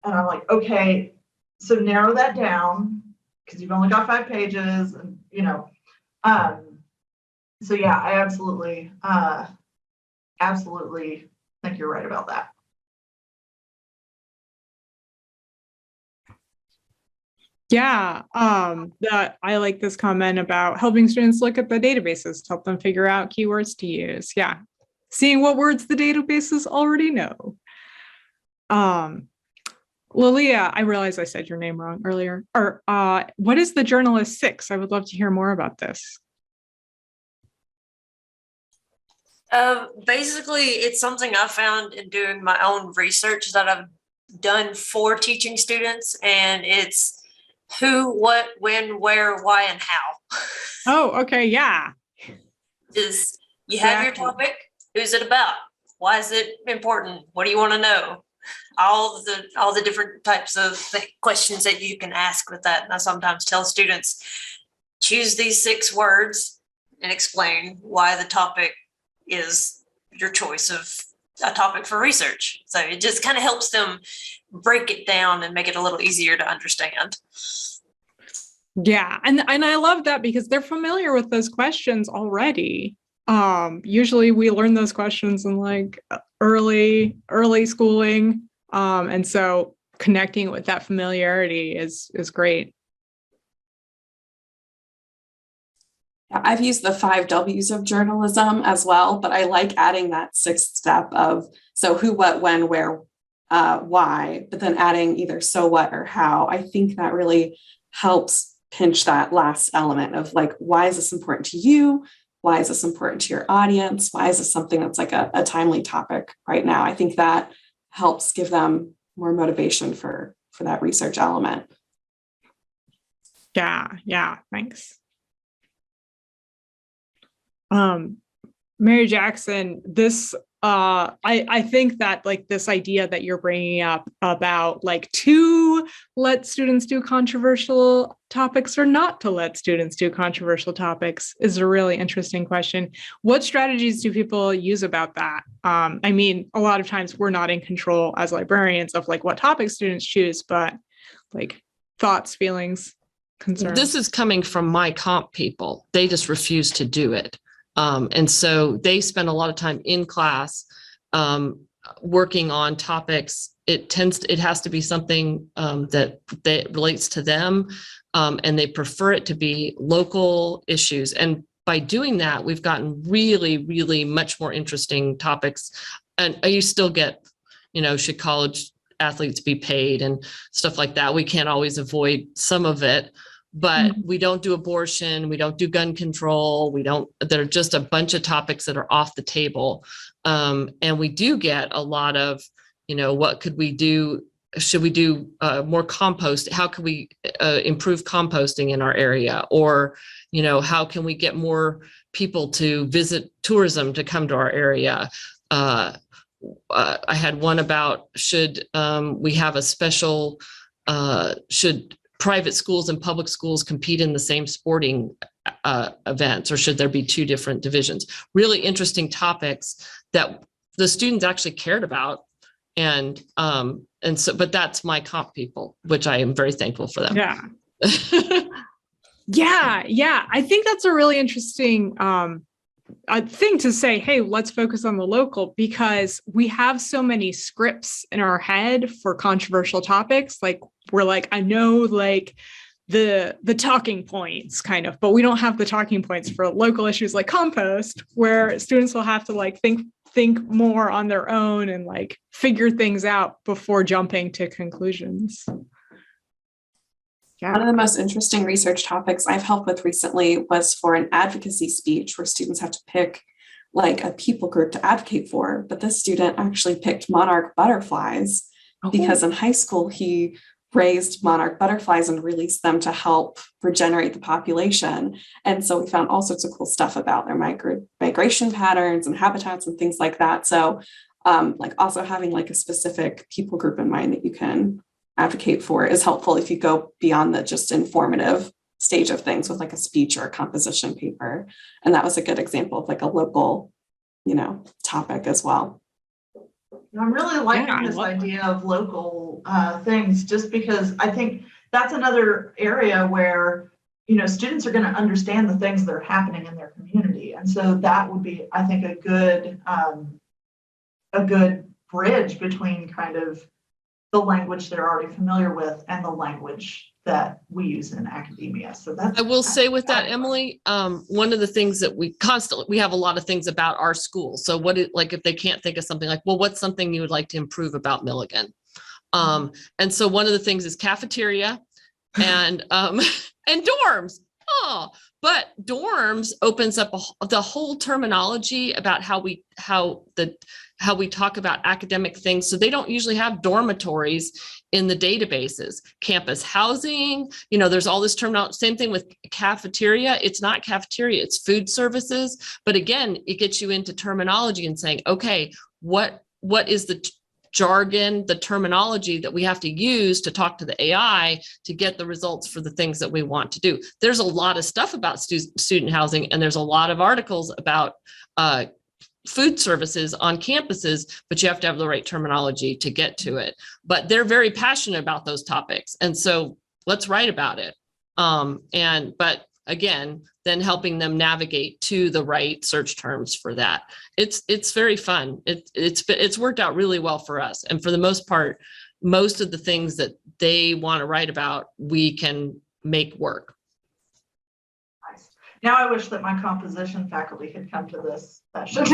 And I'm like, okay, so narrow that down because you've only got 5 pages, and so yeah, I absolutely think you're right about that. Yeah, that I like this comment about helping students look at the databases to help them figure out keywords to use. Yeah, seeing what words the databases already know. Linnea, I realized I said your name wrong earlier. Or what is the Journalist 6? I would love to hear more about this. Basically, it's something I found in doing my own research that I've done for teaching students, and it's who, what, when, where, why, and how. Oh, okay, yeah. Is you have your topic, who's it about? Why is it important? What do you want to know? All the different types of questions that you can ask with that. And I sometimes tell students, choose these 6 words and explain why the topic is your choice of a topic for research. So it just kind of helps them break it down and make it a little easier to understand. Yeah, and I love that because they're familiar with those questions already. Usually we learn those questions in like early schooling. And so connecting with that familiarity is great. I've used the 5 W's of journalism as well, but I like adding that 6th step of so who, what, when, where, why, but then adding either so what or how. I think that really helps pinch that last element of like, why is this important to you? Why is this important to your audience? Why is this something that's like a timely topic right now? I think that helps give them more motivation for that research element. Yeah, thanks. Mary Jackson, this I think that like this idea that you're bringing up about like to let students do controversial topics or not to let students do controversial topics is a really interesting question. What strategies do people use about that? I mean, a lot of times we're not in control as librarians of like what topics students choose, but like thoughts, feelings, concerns. This is coming from my comp people. They just refuse to do it. And so they spend a lot of time in class working on topics. It has to be something that relates to them, and they prefer it to be local issues. And by doing that, we've gotten really, really much more interesting topics. And you still get, should college athletes be paid and stuff like that. We can't always avoid some of it. But we don't do abortion, we don't do gun control, there are just a bunch of topics that are off the table. And we do get a lot of, what could we do should we do more compost? How can we improve composting in our area? Or, you know, how can we get more people to visit tourism to come to our area? I had one about should we have a special, should private schools and public schools compete in the same sporting events, or should there be two different divisions? Really interesting topics that the students actually cared about. And so, but that's my comp people, which I am very thankful for them. Yeah. Yeah. I think that's a really interesting thing to say, hey, let's focus on the local, because we have so many scripts in our head for controversial topics. Like, we're like, I know like the talking points kind of, but we don't have the talking points for local issues like compost, where students will have to like think more on their own and like figure things out before jumping to conclusions. Yeah. One of the most interesting research topics I've helped with recently was for an advocacy speech where students have to pick like a people group to advocate for. But this student actually picked monarch butterflies because in high school he raised monarch butterflies and released them to help regenerate the population. And so we found all sorts of cool stuff about their migration patterns and habitats and things like that. So like also having like a specific people group in mind that you can advocate for is helpful if you go beyond the just informative stage of things with like a speech or a composition paper. And that was a good example of like a local, you know, topic as well. I'm really liking this idea of local things, just because I think that's another area where, you know, students are going to understand the things that are happening in their community. And so that would be, I think, a good bridge between kind of the language they're already familiar with and the language that we use in academia. So that's, I will say with that, Emily, one of the things that we have a lot of things about our school. So like if they can't think of something like, well, what's something you would like to improve about Milligan? And so one of the things is cafeteria and dorms. Oh, but dorms opens up the whole terminology about how we talk about academic things. So they don't usually have dormitories in the databases. Campus housing, you know, there's all this terminology. Same thing with cafeteria. It's not cafeteria, it's food services. But again, it gets you into terminology and saying, okay, what is the jargon, the terminology that we have to use to talk to the AI to get the results for the things that we want to do. There's a lot of stuff about student housing, and there's a lot of articles about food services on campuses, but you have to have the right terminology to get to it. But they're very passionate about those topics. And so let's write about it. But again, then helping them navigate to the right search terms for that. It's very fun. It's worked out really well for us. And for the most part, most of the things that they want to write about, we can make work. nice. Now I wish that my composition faculty had come to this session.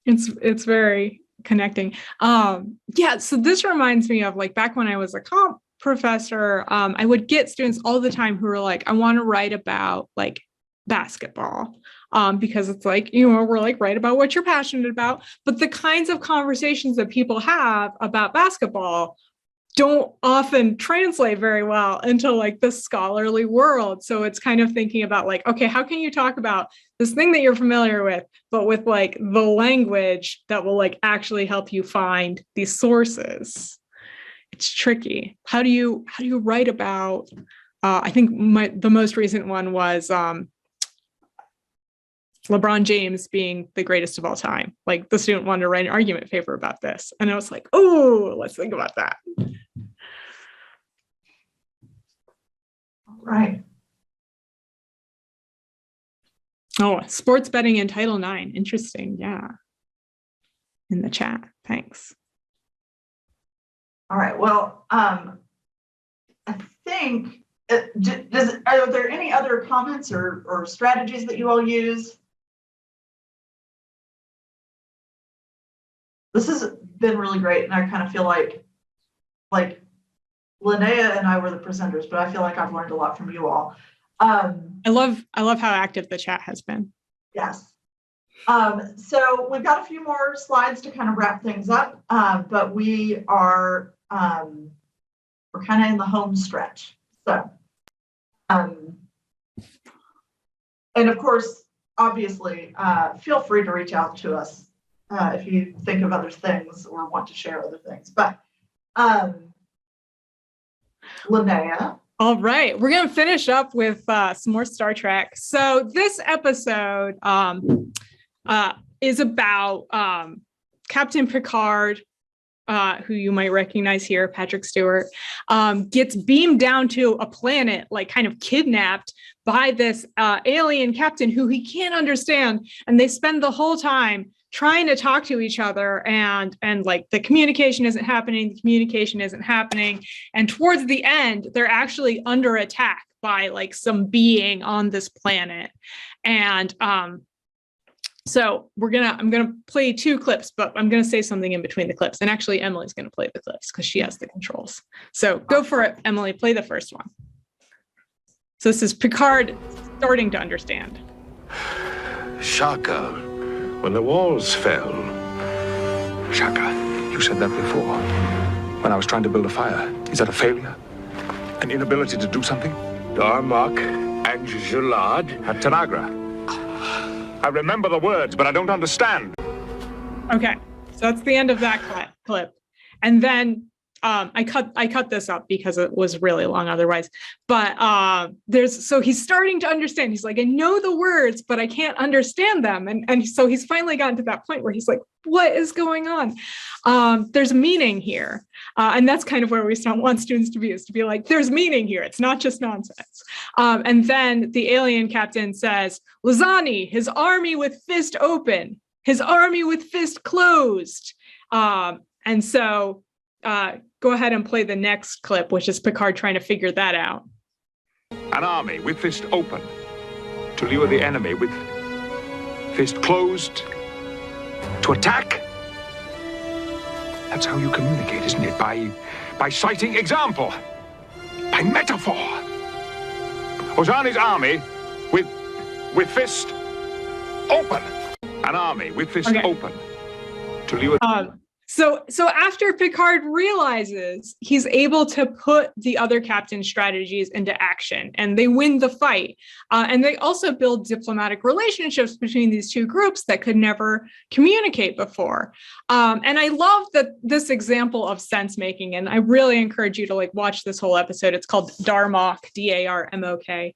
It's very connecting. Yeah, so this reminds me of like back when I was a comp professor, I would get students all the time who were like, I want to write about like basketball, because it's like, you know, we're like, write about what you're passionate about. But the kinds of conversations that people have about basketball don't often translate very well into like the scholarly world. So it's kind of thinking about like, okay, how can you talk about this thing that you're familiar with, but with like the language that will like actually help you find these sources? It's tricky. How do you write about, I think the most recent one was LeBron James being the greatest of all time. Like the student wanted to write an argument paper about this. And I was like, oh, let's think about that. Right. Oh, sports betting in Title IX. Interesting. Yeah. In the chat. Thanks. All right. Well, I think, are there any other comments or strategies that you all use? This has been really great, and I kind of feel like Linnea and I were the presenters, but I feel like I've learned a lot from you all. I love how active the chat has been. Yes. So we've got a few more slides to kind of wrap things up, but we are we're kind of in the home stretch. So, and of course, obviously, feel free to reach out to us if you think of other things or want to share other things. But Linnea. All right, we're going to finish up with some more Star Trek. So this episode is about Captain Picard, who you might recognize here, Patrick Stewart, gets beamed down to a planet, like kind of kidnapped by this alien captain who he can't understand. And they spend the whole time trying to talk to each other, and like the communication isn't happening, and towards the end they're actually under attack by like some being on this planet. And so I'm gonna play 2 clips, but I'm gonna say something in between the clips, and actually Emily's gonna play the clips because she has the controls. So go for it, Emily, play the first one. So this is Picard starting to understand. Shaka, when the walls fell. Shaka, you said that before. When I was trying to build a fire. Is that a failure? An inability to do something? Darmok and Jalad. At Tanagra. I remember the words, but I don't understand. Okay, so that's the end of that clip. And then I cut this up because it was really long otherwise. But so he's starting to understand. He's like, I know the words, but I can't understand them. And so he's finally gotten to that point where he's like, what is going on? There's meaning here. And that's kind of where we want students to be, is to be like, there's meaning here. It's not just nonsense. And then the alien captain says, Lazani, his army with fist open, his army with fist closed. And so go ahead and play the next clip, which is Picard trying to figure that out. An army with fist open to lure the enemy with fist closed to attack. That's how you communicate, isn't it? By citing example, by metaphor. Ozani's army with fist open. An army with fist open to lure. So after Picard realizes, he's able to put the other captain's strategies into action, and they win the fight. And they also build diplomatic relationships between these 2 groups that could never communicate before. And I love this example of sense making, and I really encourage you to like watch this whole episode. It's called Darmok, Darmok.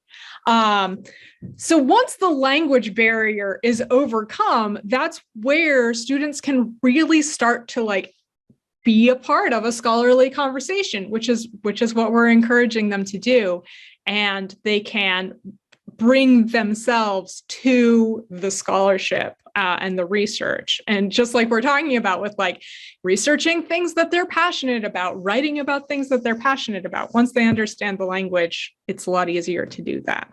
So once the language barrier is overcome, that's where students can really start to like be a part of a scholarly conversation, which is what we're encouraging them to do. And they can bring themselves to the scholarship and the research. And just like we're talking about with like researching things that they're passionate about, writing about things that they're passionate about, once they understand the language, it's a lot easier to do that.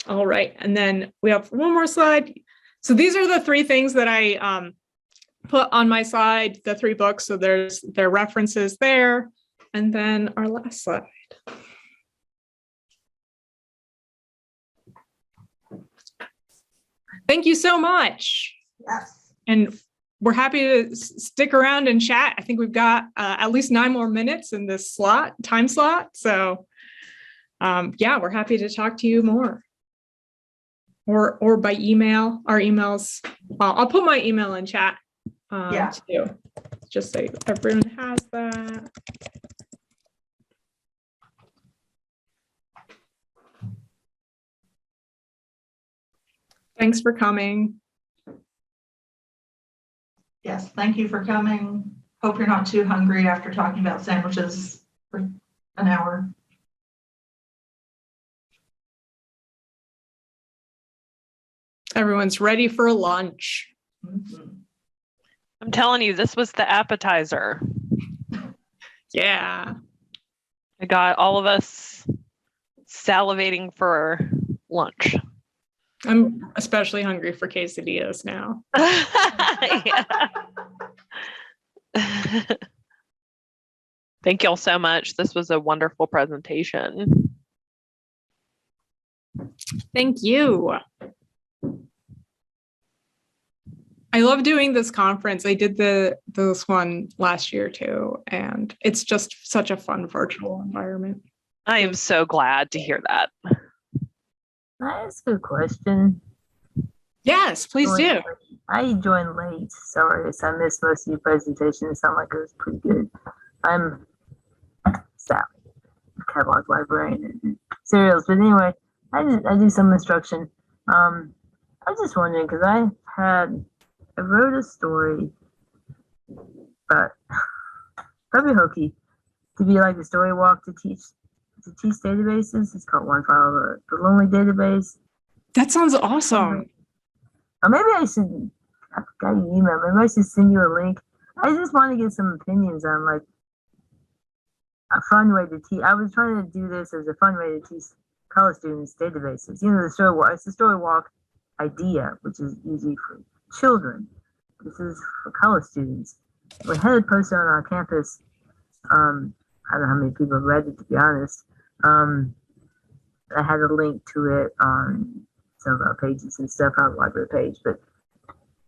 All right, and then we have one more slide. So these are the 3 things that I put on my slide, the 3 books. So there's their references there. And then our last slide. Thank you so much. Yes. And we're happy to stick around and chat. I think we've got at least 9 more minutes in this time slot. So yeah, we're happy to talk to you more. Or by email. Our emails, I'll put my email in chat too, just so everyone has that. Thanks for coming. Yes, thank you for coming. Hope you're not too hungry after talking about sandwiches for an hour. Everyone's ready for lunch. Mm-hmm. I'm telling you, this was the appetizer. Yeah. I got all of us salivating for lunch. I'm especially hungry for quesadillas now. Thank y'all so much. This was a wonderful presentation. Thank you. I love doing this conference. I did this one last year too, and it's just such a fun virtual environment. I am so glad to hear that. Can I ask a question? Yes, please do. I joined late. Sorry, so I missed most of your presentation. It sounded like it was pretty good. I'm Sally, catalog librarian and serials. But anyway, I do some instruction. I was just wondering because I wrote a story, but probably hokey, to be like a story walk to teach databases. It's called One File, the Lonely Database. That sounds awesome. Or maybe I should. I got your email. Maybe I should send you a link. I just want to get some opinions on like a fun way to teach. I was trying to do this as a fun way to teach college students databases. You know, the story walk. It's the story walk idea, which is easy for children. This is for college students. We had it posted on our campus. I don't know how many people have read it, to be honest. I had a link to it on some of our pages and stuff on the library page, but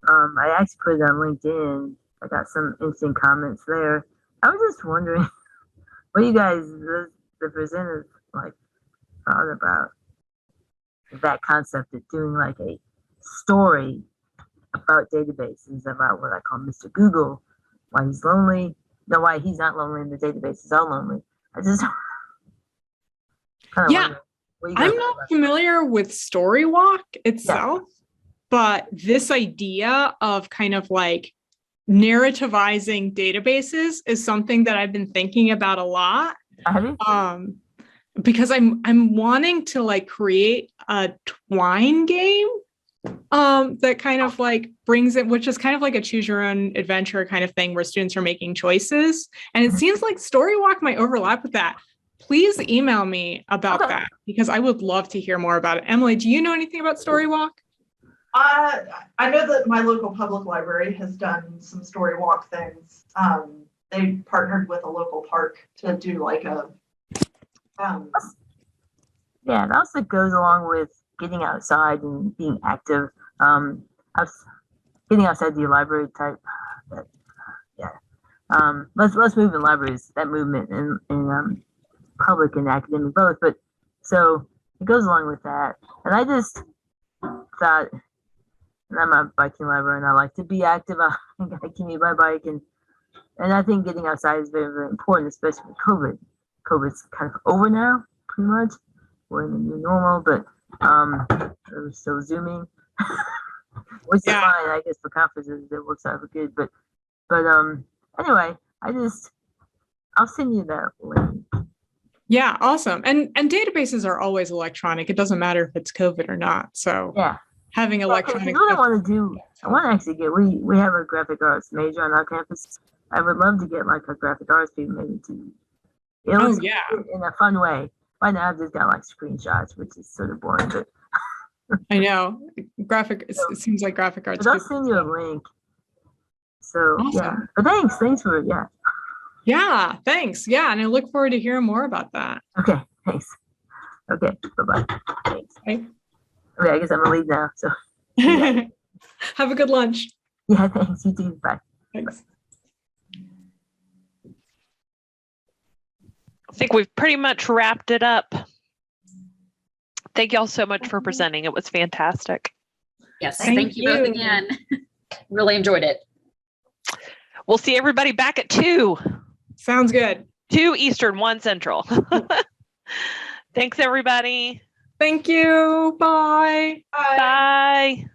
I actually put it on LinkedIn. I got some interesting comments there. I was just wondering what you guys, the presenters, like thought about that concept of doing like a story about databases, about what I call Mr. Google, why he's lonely. No, why he's not lonely and the database is all lonely. I just kind of I'm not familiar with Storywalk itself, but this idea of kind of like narrativizing databases is something that I've been thinking about a lot. Because I'm wanting to like create a twine game that kind of like brings it, which is kind of like a choose your own adventure kind of thing where students are making choices. And it seems like Storywalk might overlap with that. Please email me about that because I would love to hear more about it. Emily, do you know anything about Storywalk? I know that my local public library has done some Storywalk things. They partnered with a local park to do like a yeah, it also goes along with getting outside and being active. Getting outside the library type. Let's move in libraries. That movement in public and academic both. But so it goes along with that. And I just thought, and I'm a biking librarian. I like to be active. I commute by bike, and I think getting outside is very, very important, especially with COVID. COVID's kind of over now, pretty much. We're in the new normal, but we're still Zooming, which is fine, I guess, for conferences. It works out for good. But anyway, I'll send you that link. Yeah, awesome. And databases are always electronic. It doesn't matter if it's COVID or not. So having electronic. What I want to do, I want to actually get. We have a graphic arts major on our campus. I would love to get like a graphic arts people maybe to illustrate it in a fun way. Right now, I've just got like screenshots, which is sort of boring, but I know it seems like graphic arts. But I'll send you a link. So awesome. But thanks for Yeah, thanks. Yeah, and I look forward to hearing more about that. Okay, thanks. Okay, bye-bye. Thanks. Bye. Okay, I guess I'm gonna leave now. So have a good lunch. Yeah, thanks. You too. Bye. Thanks. I think we've pretty much wrapped it up. Thank y'all so much for presenting. It was fantastic. Yes, thank you both again. Really enjoyed it. We'll see everybody back at 2. Sounds good. 2 Eastern, 1 Central. Thanks, everybody. Thank you. Bye. Bye.